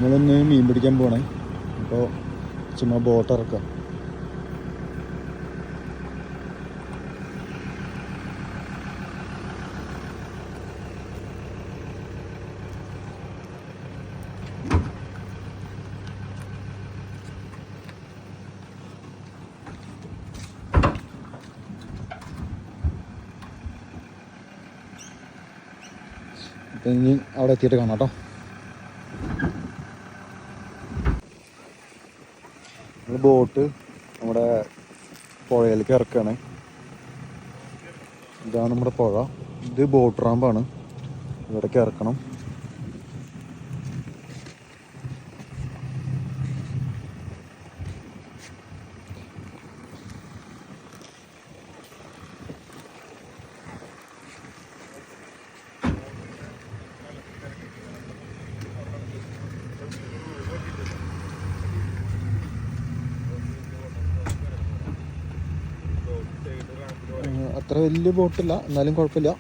നമ്മളിന്ന് മീൻ പിടിക്കാൻ പോകണേ. അപ്പോൾ ചുമ്മാ ബോട്ട് ഇറക്കാം. അപ്പം ഇനി അവിടെ എത്തിയിട്ട് കാണാം കേട്ടോ. ബോട്ട് നമ്മുടെ പുഴയിലേക്ക് ഇറക്കുകയാണ്. ഇതാണ് നമ്മുടെ പുഴ. ഇത് ബോട്ട് റാമ്പാണ്. ഇവിടേക്ക് ഇറക്കണം. അത്ര വലിയ ബോട്ടില്ല, എന്നാലും കുഴപ്പമില്ല.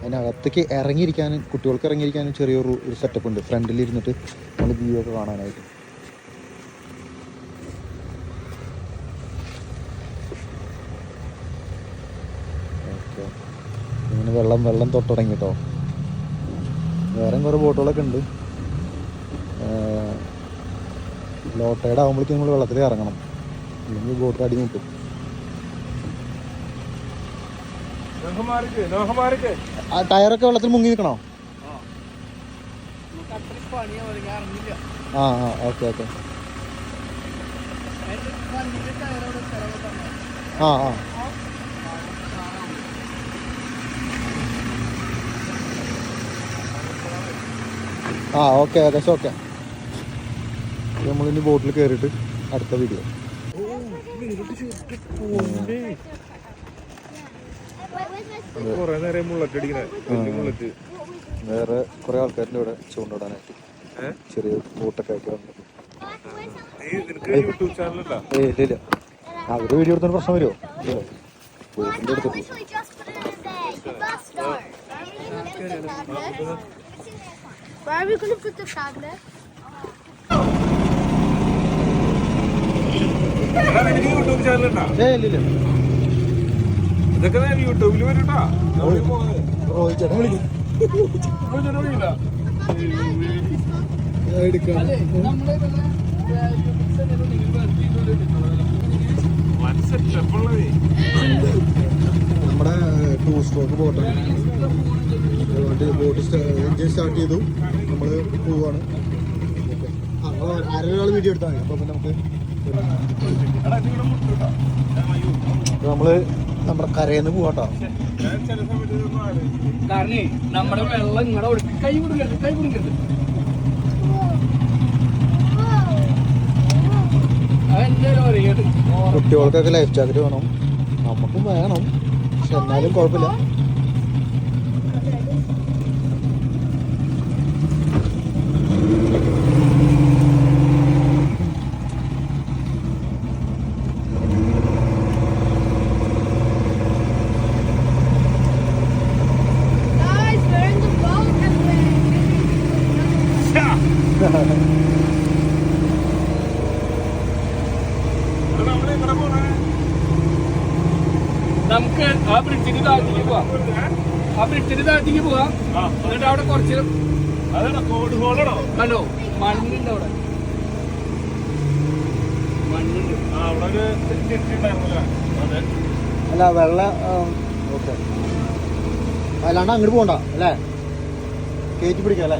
അതിനകത്തേക്ക് ഇറങ്ങിയിരിക്കാനും കുട്ടികൾക്ക് ഇറങ്ങിയിരിക്കാനും ചെറിയൊരു സെറ്റപ്പ് ഉണ്ട്. ഫ്രണ്ടിലിരുന്നിട്ട് നമ്മൾ വ്യൂ ഒക്കെ കാണാനായിട്ട്. ഓക്കെ, ഇങ്ങനെ വെള്ളം തൊട്ട് തുടങ്ങി കേട്ടോ. വേറെ കുറേ ബോട്ടുകളൊക്കെ ഉണ്ട്. ലോ ടൈഡ് ആകുമ്പോഴേക്കും നമ്മൾ വെള്ളത്തിൽ ഇറങ്ങണം, അല്ലെങ്കിൽ ബോട്ട് അടി മുട്ടും. ടയറൊക്കെ വെള്ളത്തിൽ മുങ്ങി നിൽക്കണോ? ആ ആ ഓക്കെ ഓക്കെ. ആ ആ ആ ഓക്കെ ഏകദേശം ഓക്കെ. നമ്മളിനി ബോട്ടിൽ കയറിയിട്ട് അടുത്ത വീഡിയോ. വേറെ കുറെ ആൾക്കാരുടെ ഇവിടെ ചൂണ്ടിടാനായിട്ട് ചെറിയ ബോട്ടൊക്കെ ആയിട്ട് വന്നു. ഇല്ല, അവര് വീഡിയോ എടുത്തതിന് പ്രശ്നം വരുമോ? ബോട്ടിന്റെ അടുത്ത് ഇല്ല. ഇതൊക്കെ യൂട്യൂബിൽ വരൂട്ടാ. നമ്മുടെ 2 സ്ട്രോക്ക് ബോട്ടാണ്. ബോട്ട് എൻജിൻ സ്റ്റാർട്ട് ചെയ്തു, നമ്മൾ പോവാണ്. അരൊരാൾ വീഡിയോ എടുത്താൽ മതി. അപ്പോൾ നമുക്ക് നമ്മള് നമ്മുടെ കരയിൽ നിന്ന് പോവാട്ടോ. നമ്മുടെ വെള്ളം ഇങ്ങോട്ട് കൈ കൊടുക്കരുത്. കുട്ടികൾക്കൊക്കെ ലൈഫ് ജാക്കറ്റ് വേണം, നമുക്കും വേണം. പക്ഷെ എന്നാലും കുഴപ്പമില്ല. നമുക്ക് ആ ബ്രിഡ്ജിന് താഴത്തേക്ക് പോവാം. എന്നിട്ട് അവിടെ കുറച്ച് ഹലോ മണ്ണുണ്ട്. അവിടെ മണ്ണുണ്ട്. അല്ല വെള്ളം ഓക്കെ. അല്ലാണ്ട് അങ്ങോട്ട് പോകണ്ട അല്ലേ? കയറ്റി പിടിക്കാം അല്ലേ?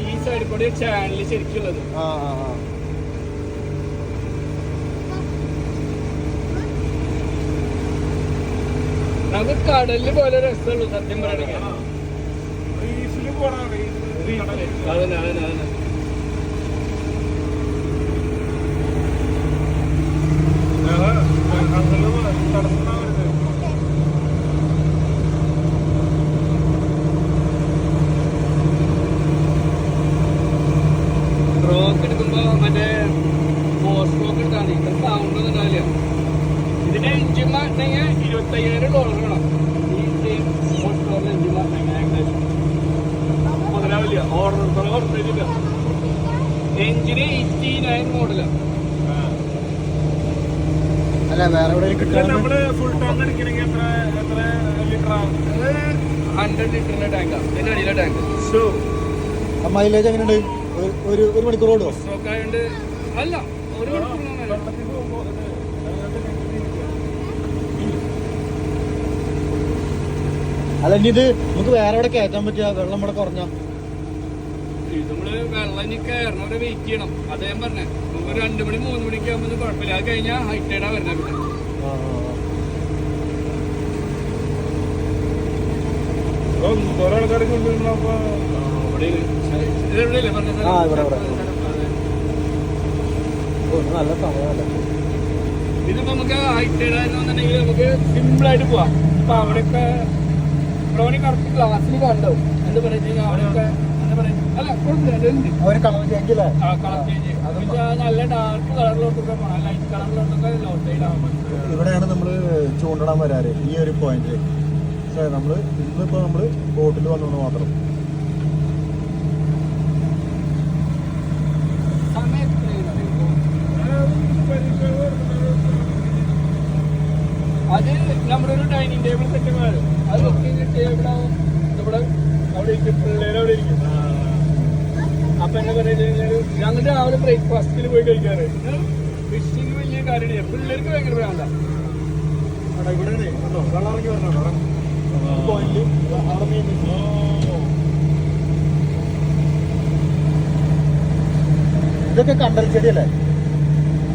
ഈ സൈഡിൽ കൂടെ ചാനൽ ശരിക്കുള്ളത്. ആ ആ ആ നമുക്ക് കടലില് പോലെ രസമുള്ളൂ സത്യം പറയുകയാണെങ്കിൽ. സ്ട്രോക്ക് എടുക്കുമ്പോ മറ്റേ സ്ട്രോക്ക് എടുത്താൽ മതി. ഇത്ര സൗണ്ട് ഒന്നും ഉണ്ടാവില്ല. ഇതിന്റെ എഞ്ചിൻ മാറ്റണമെങ്കിൽ $25,000 വേണം. ഈ സെയിം മോട്ടോറിന്റെ എഞ്ചിൻ മാറ്റണമെങ്കിൽ ഏകദേശം മുതലാവില്ല. ഓർഡർ കൊടുത്തിട്ടില്ല. എഞ്ചിന് 89 മോഡലാണ്. അല്ല വേറെ എവിടെ കിട്ടാൻ നമ്മള് ഫുൾ ടാങ്ക് അടിക്കണമെങ്കിൽ എത്ര ലിറ്ററാ? 100 ലിറ്ററിന്റെ ടാങ്കാണ്. ഇതിന്റെ അടിയിലെ ടാങ്ക്. മൈലേജ് എങ്ങനെയുണ്ട്? ഒരു മണിക്കൂർ ഓടുമോ? സ്റ്റോക്ക് ആയതുകൊണ്ട് അല്ല, ഒരു മണിക്കൂർ. അല്ല ഇനി ഇത് നമുക്ക് വേറെ എവിടെ കയറ്റാൻ പറ്റുക? വെള്ളം ഇവിടെ കുറഞ്ഞ ഇത് നമ്മള് വെള്ളം ഇനി കയറണവരെ വെയിറ്റ് ചെയ്യണം. അതേ ഞാൻ പറഞ്ഞേ, നമുക്ക് 2 മണി 3 മണിക്ക് ആകുമ്പോൾ കുഴപ്പമില്ല. അത് കഴിഞ്ഞാൽ ഹൈറ്റൈഡാ വരണ. പിന്നെ കുറെ ആൾക്കാരെ കൊണ്ടുവരുന്നപ്പോ നല്ല സമയമല്ല. ഇതിപ്പോ നമുക്ക് ഹൈറ്റൈഡ് ആയിരുന്നുണ്ടെങ്കിൽ നമുക്ക് സിമ്പിൾ ആയിട്ട് പോവാം. ഇപ്പൊ അവിടെയൊക്കെ ഇവിടെ കറക്റ്റ് ക്ലാസ്സിൽ കണ്ടോ എന്താ പറയുക, അവിടെയൊക്കെ എന്താ പറയാ, അല്ല കളർ ചേഞ്ച് നല്ല ഡാർക്ക് കളറിലോട്ടൊക്കെ ലൈറ്റ് കളറിലോട്ടൊക്കെ ലോട്ടൈഡ് ആവാൻ. ഇവിടെയാണ് നമ്മൾ ചൂണ്ടിടാൻ വരാറ്, ഈ ഒരു പോയിന്റ്. പക്ഷേ നമ്മൾ ഇന്നിപ്പോ നമ്മള് ബോട്ടിൽ വന്നു മാത്രം. അത് നമ്മുടെ ഒരു ഡൈനിങ് ടേബിൾ സെറ്റ് ആണ്. അത് ടേബിളാവും ഇവിടെ അവിടെ ഇരിക്കും, പിള്ളേർ അവിടെ ഇരിക്കും. അപ്പൊ എന്താ പറയുക, ഞങ്ങൾ രാവിലെ ബ്രേക്ക്ഫാസ്റ്റിൽ പോയി കഴിക്കാറ്. ഫിഷിങ് വലിയ കാര്യമില്ല, പിള്ളേർക്ക് ഭയങ്കര വേണ്ട. ഇതൊക്കെ കണ്ടൽ ചെടിയല്ലേ?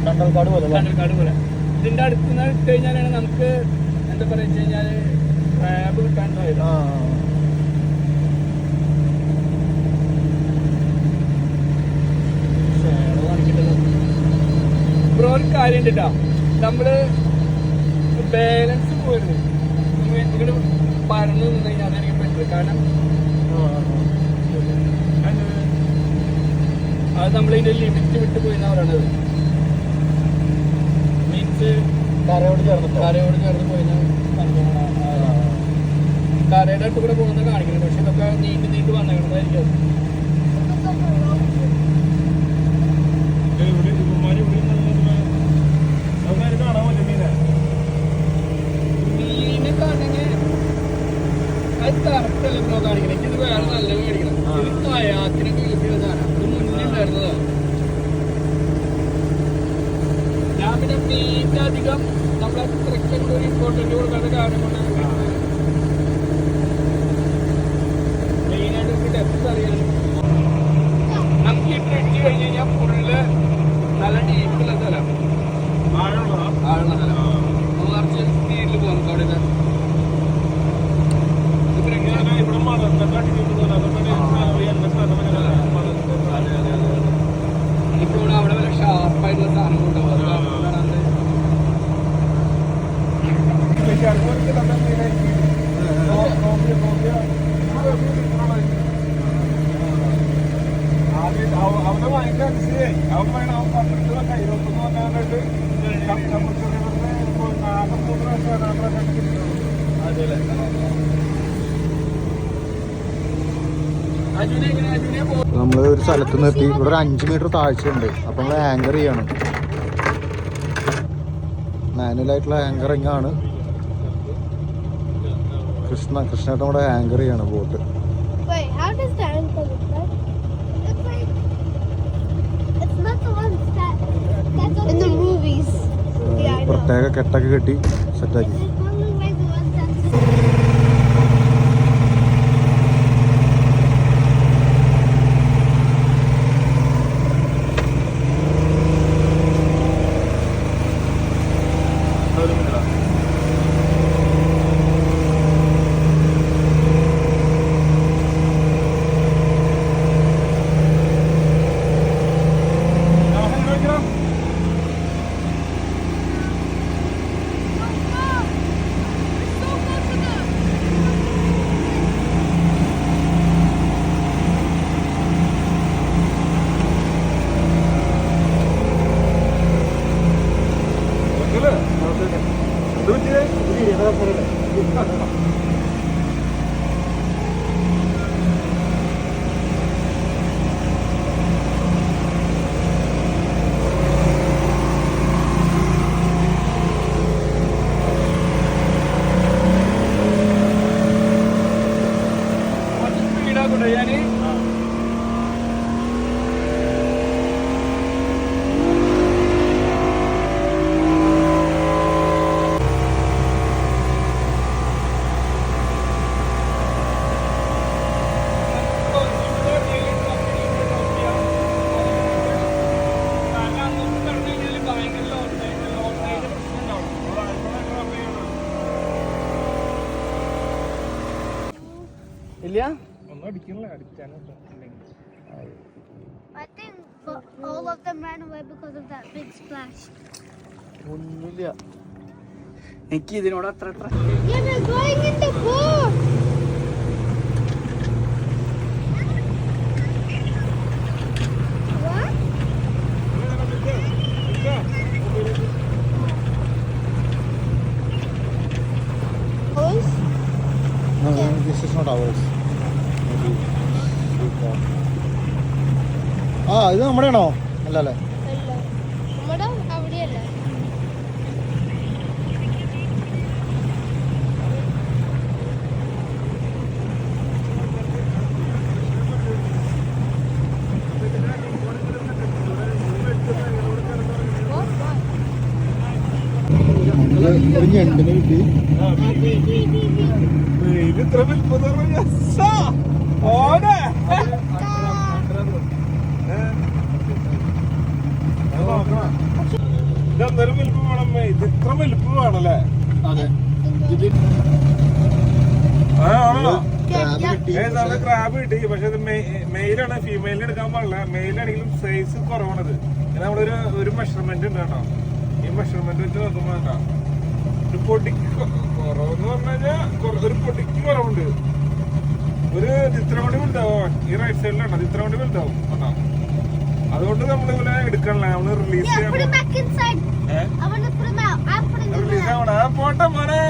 കണ്ടൽക്കാട് പോലെ. കണ്ടൽക്കാട് പോലെ. ഇതിന്റെ അടുത്ത് നിന്ന് ഇട്ട് കഴിഞ്ഞാലാണ് നമുക്ക് എന്താ പറയാ വെച്ച് കഴിഞ്ഞാല് ക്രാബ് കിട്ടാൻ. ബ്രോ ഒരു കാര്യം ഉണ്ട് കേട്ടോ, നമ്മള് ബാലൻസ് പോയിരുന്നു ഇങ്ങോട്ട് പരന്ന് നിന്ന് കഴിഞ്ഞാൽ അതെനിക്ക് പറ്റില്ല. കാരണം അത് നമ്മളിതിന്റെ ലിമിറ്റ് വിട്ട് പോയി എന്നാ പറയണത്. മീൻസ് കരയോട് ചേർന്ന് പോയിന്ന് കരയുടെ അടുത്ത് കൂടെ പോകുന്ന കാണിക്കുന്നുണ്ട്. പക്ഷെ ഇതൊക്കെ നീണ്ട് വന്നേക്കുന്നതായിരിക്കും. മീനെ കാണെങ്കിൽ അത് കറക്റ്റല്ല ബ്രോ കാണിക്കണം. ഇത് വേറെ നല്ല മേടിക്കണം. ഇത് കയാക്കിനൊക്കെ യൂസ് ചെയ്തതാണ്. ഇത് മുന്നേ ഉണ്ടായിരുന്നതാണ്. ഞാൻ പിന്നെ മീനിന്റെ അധികം നമ്മളെ അത്രയ്ക്കൊരു ഒരു ഇമ്പോർട്ടൻറ്റ് കൊടുക്കാത്ത കാരണം കൊണ്ട് മെയിനായിട്ട് നമുക്ക് ഡെപ്ത് അറിയാൻ. നമുക്ക് ഈ ബ്രിഡ്ജ് കഴിഞ്ഞ് കഴിഞ്ഞാൽ ഫുള്ള് നല്ല ഡീപ്പുള്ള സ്ഥലം, ആഴുള്ള സ്ഥലം. നമുക്ക് കുറച്ച് സ്പീഡിൽ പോകാം. നമുക്ക് അവിടെ എനിക്കിവിടെ അവിടെ വരെ ഷാർപ്പായിട്ടുള്ള സാധനം കൊണ്ടുപോകും. അവിടെ ഭയങ്കര അതിശയായി. അവൻ പറയണ അവൻ 12 വർഷം 21 വന്നിട്ട് 3 വർഷം. അതെല്ലേ. നമ്മൾ ഒരു സ്ഥലത്ത് നിർത്തി. ഇവിടെ ഒരു 5 മീറ്റർ താഴ്ചയുണ്ട്. അപ്പം നമ്മൾ ആങ്കർ ചെയ്യാണ്. മാനുവലായിട്ടുള്ള ആങ്കറിങ് ആണ്. കൃഷ്ണേട്ടൻ ഇവിടെ ആങ്കർ ചെയ്യാണ് ബോട്ട്. പ്രത്യേക കെട്ടൊക്കെ കെട്ടി സെറ്റാക്കി. ഇല്ല ഒന്നും അടിക്കണില്ല, അടിക്കാനൊക്കെ I think all of them ran away because of that big splash. ഒന്നുമില്ല. എനിക്ക് ഇതിനോട് അത്ര Yeah, they're going in the boat. What? Ours? No, this is not ours. ആ ഇത് നമ്മുടെയാണോ? അല്ലല്ലേ? അല്ല. നമ്മുടെ അവിടെയല്ല. ഒരു ഞണ്ടിനെ കിട്ടി. ഇത്ര വലിപ്പം ഓനെ ഇതെന്തൊരു വലിപ്പം വേണമേ, ഇത് ഇത്ര വലിപ്പം വേണല്ലേ? അതെ ഇത് ആണോ? ക്രാബ് കിട്ടി. നല്ല ക്രാബ് കിട്ടി. പക്ഷെ ഇത് മെയിലാണ്, ഫീമെയിലിന് എടുക്കാൻ പാടില്ല. മെയിലാണെങ്കിലും സൈസ് കുറവാണത്. ഇത് നമ്മളൊരു മെഷർമെന്റ് ഉണ്ട് കേട്ടോ. ഈ മെഷർമെന്റ് വെച്ച് നോക്കുമ്പോ കേട്ടോ ഒരു പൊടിക്ക് കുറവെന്ന് പറഞ്ഞു കഴിഞ്ഞാൽ ഒരു പൊടിക്ക് കുറവുണ്ട്. ഒരു ഇത്ര കൊണ്ട് വലുതാവും. ഈ റൈറ്റ് സൈഡിലാണ് ഇത്ര കൊണ്ട് വലുതാവും കേട്ടോ. അതുകൊണ്ട് നമ്മളിവിടെ എടുക്കണല്ലേ, നമ്മള് റിലീസ് Yeah, ചെയ്യാൻ put him back inside. ഏഹ് I want to put him out. I'm putting him release out. ആവണ പോട്ടെ മോനെ.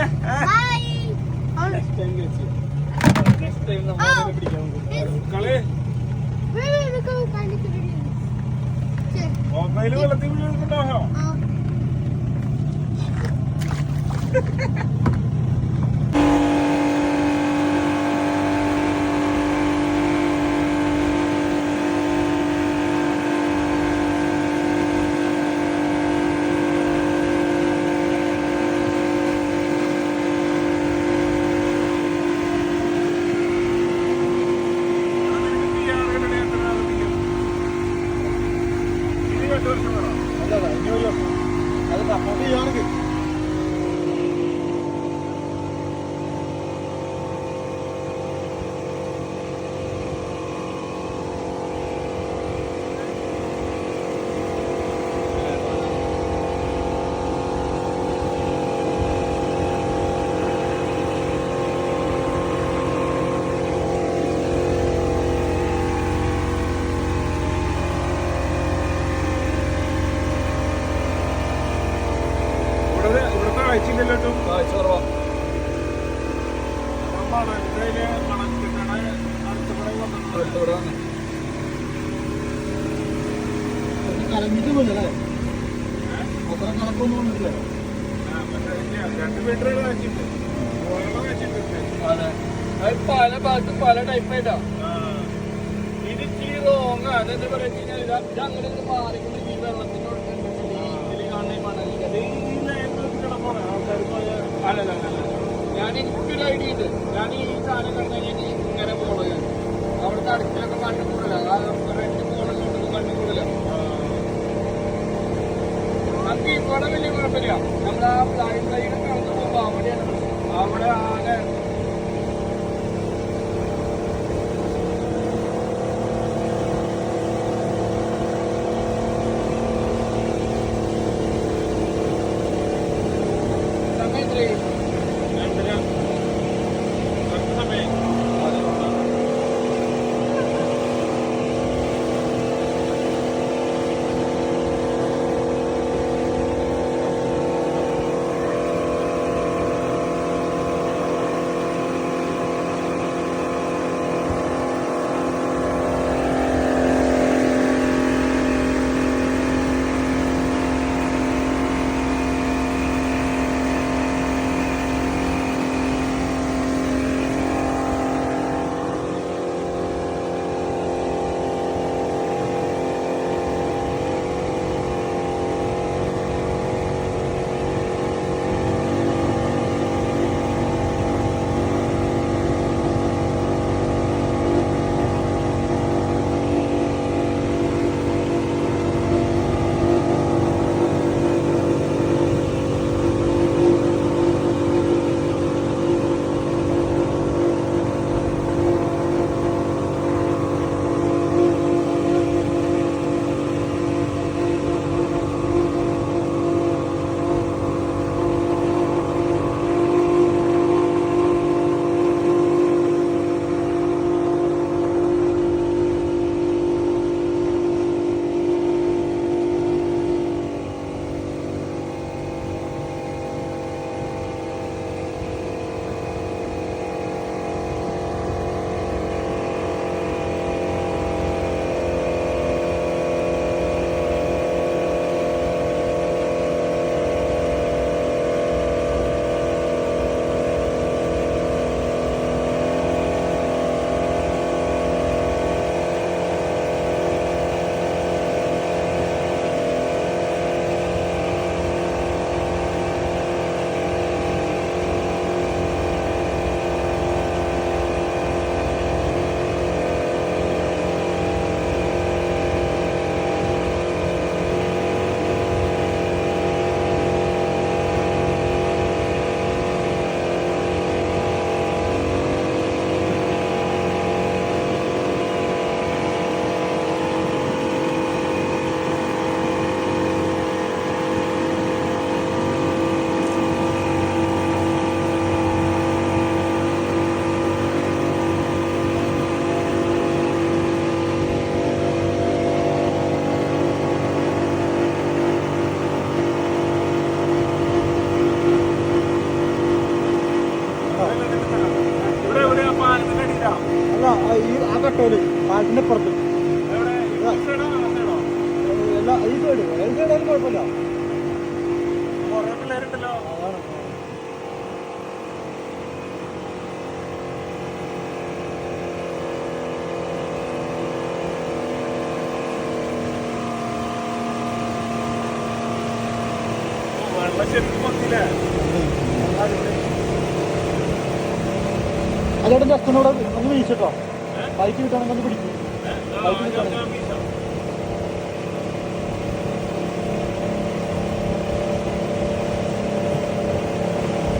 Bye. കളി Wait, look how kind of video is. Check. Mobile വെള്ളത്തിൽ വീഴുന്നുണ്ടോ? അത് സപ്പോർട്ട് ചെയ്യുകയാണെങ്കിൽ ഇവിടുത്തെ ആഴ്ചയില്ലല്ലോ. കാഴ്ച കുറവാ. കലങ്ങിട്ട് പോലല്ലേ? അത്ര കണക്കൊന്നും വന്നിട്ടില്ല. 2 മീറ്റർ കാച്ചിട്ട് അതെ അത് പല ഭാഗത്തും പല ടൈപ്പായിട്ടാ. ഇത് ഇച്ചിരി റോങ്. അതെന്താ പറയുക കഴിഞ്ഞാൽ ഇത് അങ്ങനെ മാറിക്കൊണ്ട് ഈ വെള്ളത്തിനോട് ഇതിൽ കാണുന്ന ഈ മണലിന്റെ അല്ലല്ല ഞാൻ എനിക്കൊരു ഐഡിയ ഉണ്ട്. ഞാൻ ഈ സാധനം കണ്ടു കഴിഞ്ഞാൽ ഇങ്ങനെ പോള് അവിടുത്തെ അടുത്തിലൊക്കെ കണ്ടുകൂടില്ല. റെഡ് പോളുള്ളതുകൊണ്ട് കണ്ടുകൂടില്ല. നമുക്ക് ഇവിടെ വലിയ കുഴപ്പമില്ല. നമ്മൾ ആ സൈഡ് സൈഡ് കടന്നു പോകുമ്പോൾ അവിടെയാണ് അവിടെ ആകെ സമയത്ത് ഇവിടെ എവിടെയാ പാലത്തിന്റെ അടിയിലാ? അല്ല ആ കട്ടോല് പാലത്തിന്റെ പുറത്ത് എവിടെ? ഈ സൈഡോ ആ സൈഡോ? എല്ലാ ഈ സൈഡ് ഏതായാലും കുഴപ്പമില്ല. കുറെ പിള്ളേരുണ്ടല്ലോ. അതാണ്. വെള്ളം ശരിക്കും വന്നില്ലേ? അതോടെ ജസ്റ്റിനോട് ഒന്ന് വീശിട്ടോ, ബൈക്ക് കിട്ടണമെങ്കിൽ ഒന്ന് പിടിക്കും.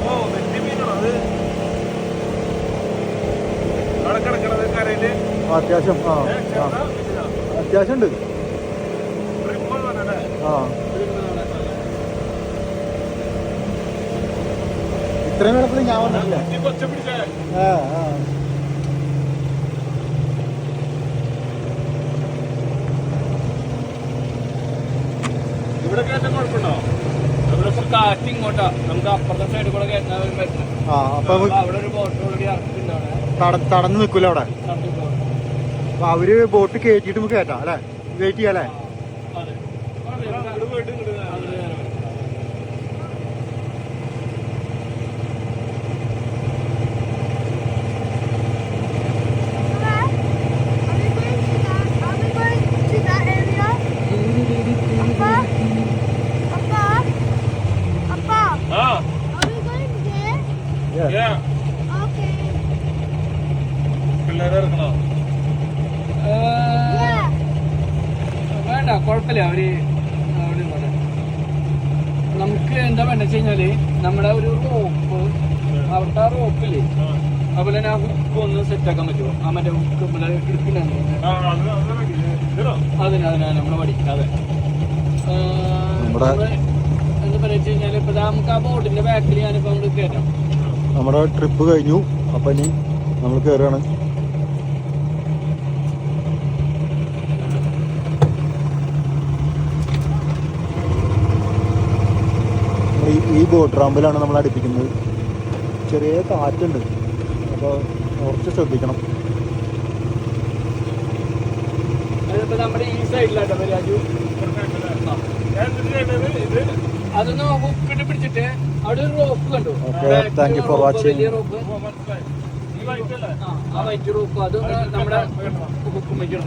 ഓ വലിയ മീനാണോ അത്? അവിടെ കിടക്കണത് കരയില് അത്യാവശ്യം ചെറുതാ വലുതാ? അത്യാവശ്യം ഉണ്ട്. ട്രിപ്പ് വേണല്ലേ? ഇത്രയും വെള്ളത്തിൽ ഞാൻ വന്നിട്ടില്ല. ഈ കൊച്ച പിടിച്ചേ. ഇവിടെ കയറ്റം കുഴപ്പമുണ്ടോ? ഇവിടെ ഇപ്പൊ കാറ്റ് ഇങ്ങോട്ടാ, നമുക്ക് അപ്പുറത്തെ സൈഡിൽ കൂടെ കയറ്റാൻ പറ്റുന്നത്. അപ്പൊ അവിടെ ഒരു ബോട്ട് ഓൾറെഡി ഇറക്കിട്ടുണ്ട് അവിടെ. തടഞ്ഞു നിൽക്കൂല അവിടെ. അപ്പൊ അവര് ബോട്ട് കയറ്റിട്ട് നമുക്ക് കയറ്റാം അല്ലെ, വെയിറ്റ് ചെയ്യാം അല്ലേ? അതെ. ഇവിടെ പോയിട്ട് ഇങ്ങോട്ട് Are we going to that area? Appa? ആ Are we going there? yeah. Okay. പിള്ളേരെ ഇറക്കണോ? Yeah. വേണ്ട, കുഴപ്പമില്ല. അവര് അവിടെ നിന്നോട്ടെ. നമുക്ക് എന്താ വേണ്ട വെച്ച് കഴിഞ്ഞാല് നമ്മുടെ ഒരു റോപ്പ്, അവിടുത്തെ ആ റോപ്പില്ലേ, അതുപോലെ തന്നെ ആ ഹുക്ക് ഒന്ന് സെറ്റ് ആക്കാൻ പറ്റുമോ? ആ മറ്റേ ഹുക്ക് നമ്മുടെ എടുക്കുന്നുണ്ട്. ആ അത് ഇതിനോ? അതിനാ നമ്മള് പഠിക്കാതെ എന്താ പറയാ വെച്ച് കഴിഞ്ഞാല് ഇപ്പൊ നമുക്ക് ആ ബോട്ടിന്റെ ബാക്കിൽ ഞാനിപ്പോ നമുക്ക് കയറ്റാം. നമ്മുടെ ട്രിപ്പ് കഴിഞ്ഞു. അപ്പൊ ഇനി നമ്മൾ കയറുകയാണ്. ഈ ബോട്ട് റാമ്പിലാണ് നമ്മൾ അടുപ്പിക്കുന്നത്. ചെറിയ കാറ്റുണ്ട്, അപ്പോൾ കുറച്ച് ശ്രദ്ധിക്കണം. അതിപ്പോ നമ്മുടെ ഈ സൈഡിലാട്ടോ രാജു. ഇത് അതൊന്ന് ഹുക്കിട്ട് പിടിച്ചിട്ട് അവിടെ ഒരു റോപ്പ് കണ്ടു. Okay, thank you for watching. വലിയ റോപ്പ്, ഈ വൈറ്റല്ലേ? ആ വൈറ്റ് റോപ്പ്, അത് നമ്മുടെ ഹുക്കും വയ്ക്കണം.